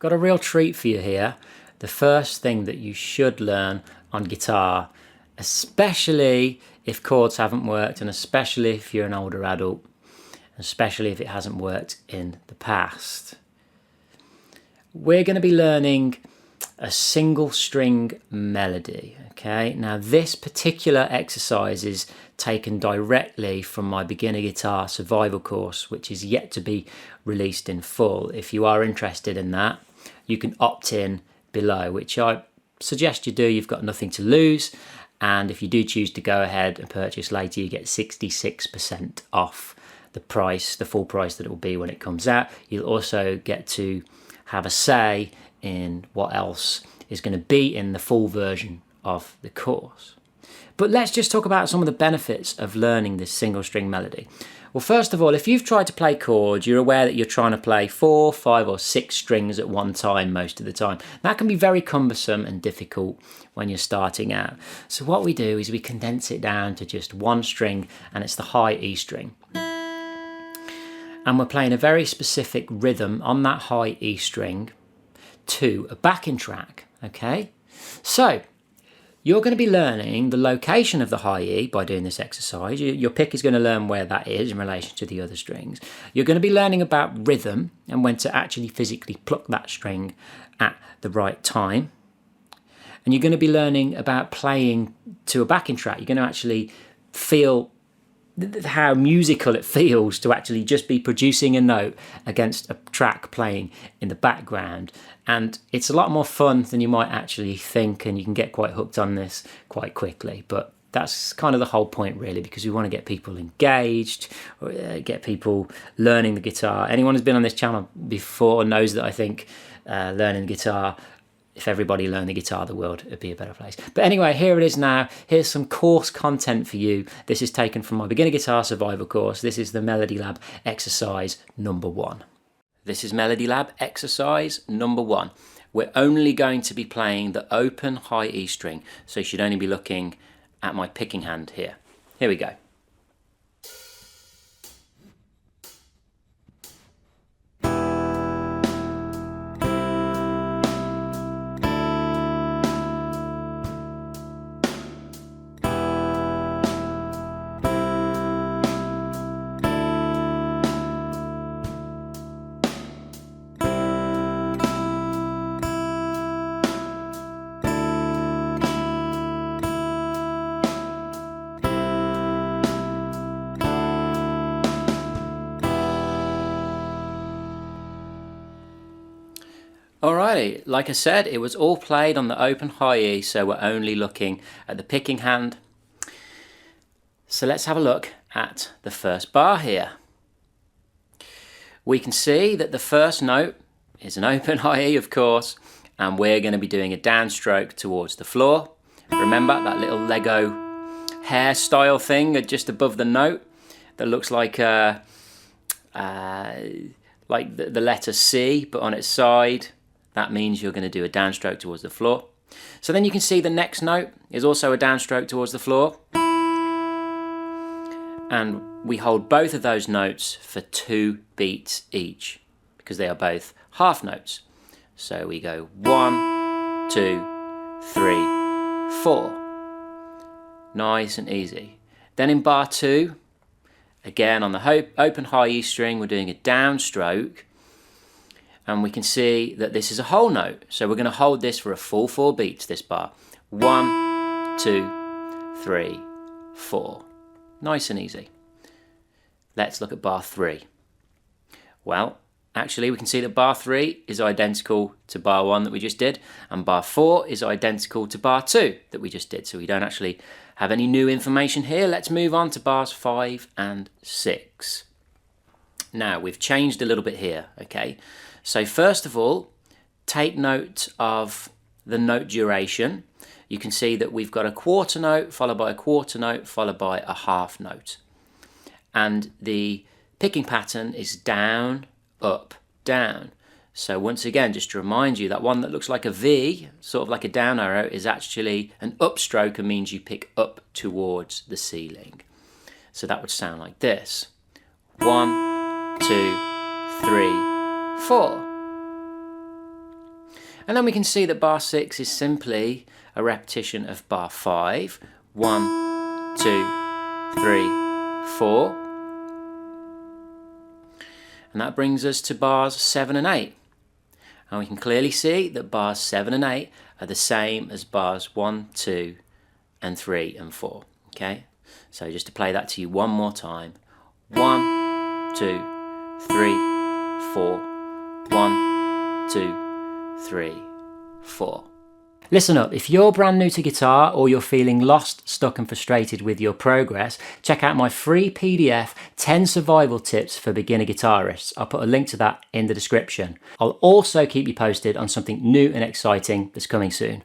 Got a real treat for you here. The first thing that you should learn on guitar, especially if chords haven't worked, and especially if you're an older adult, especially if it hasn't worked in the past. We're going to be learning a single string melody. Okay, now this particular exercise is taken directly from my beginner guitar survival course, which is yet to be released in full. If you are interested in that, you can opt in below, which I suggest you do. You've got nothing to lose, and if you do choose to go ahead and purchase later, you get 66% off the price, the full price that it will be when it comes out. You'll also get to have a say in what else is going to be in the full version of the course. But let's just talk about some of the benefits of learning this single string melody. Well, first of all, if you've tried to play chords, you're aware that you're trying to play 4, 5 or 6 strings at one time most of the time. That can be very cumbersome and difficult when you're starting out. So what we do is we condense it down to just one string, and it's the high E string. And we're playing a very specific rhythm on that high E string to a backing track, okay? So you're going to be learning the location of the high E by doing this exercise. Your pick is going to learn where that is in relation to the other strings. You're going to be learning about rhythm and when to actually physically pluck that string at the right time. And you're going to be learning about playing to a backing track. You're going to actually feel how musical it feels to actually just be producing a note against a track playing in the background. And it's a lot more fun than you might actually think, and you can get quite hooked on this quite quickly. But that's kind of the whole point, really, because we want to get people engaged, get people learning the guitar. Anyone who's been on this channel before knows that I think learning the guitar, if everybody learned the guitar, the world would be a better place. But anyway, here it is now. Here's some course content for you. This is taken from my beginner guitar survival course. This is the Melody Lab exercise number 1. This is Melody Lab exercise number 1. We're only going to be playing the open high E string, so you should only be looking at my picking hand here. Here we go. Alrighty, like I said, it was all played on the open high E, so we're only looking at the picking hand. So let's have a look at the first bar here. We can see that the first note is an open high E, of course, and we're going to be doing a downstroke towards the floor. Remember that little Lego hairstyle thing just above the note that looks like the letter C, but on its side. That means you're going to do a downstroke towards the floor. So then you can see the next note is also a downstroke towards the floor. And we hold both of those notes for 2 beats each, because they are both half notes. So we go 1, 2, 3, 4. Nice and easy. Then in bar 2, again on the open high E string, we're doing a downstroke. And we can see that this is a whole note. So we're going to hold this for a full 4 beats, this bar. 1, 2, 3, 4. Nice and easy. Let's look at bar 3. Well, actually we can see that bar 3 is identical to bar 1 that we just did, and bar 4 is identical to bar 2 that we just did. So we don't actually have any new information here. Let's move on to bars 5 and 6. Now, we've changed a little bit here, okay? So first of all, take note of the note duration. You can see that we've got a quarter note, followed by a quarter note, followed by a half note. And the picking pattern is down, up, down. So once again, just to remind you, that one that looks like a V, sort of like a down arrow, is actually an upstroke and means you pick up towards the ceiling. So that would sound like this. 1, 2, 3, 4. And then we can see that bar 6 is simply a repetition of bar 5. 1, 2, 3, 4. And that brings us to bars 7 and 8. And we can clearly see that bars 7 and 8 are the same as bars 1, 2, and 3 and 4. Okay? So just to play that to you one more time. 1, 2, 3, 4. 1, 2, 3, 4. Listen up, if you're brand new to guitar or you're feeling lost, stuck and frustrated with your progress, check out my free PDF 10 survival tips for beginner guitarists. I'll put a link to that in the description. I'll also keep you posted on something new and exciting that's coming soon.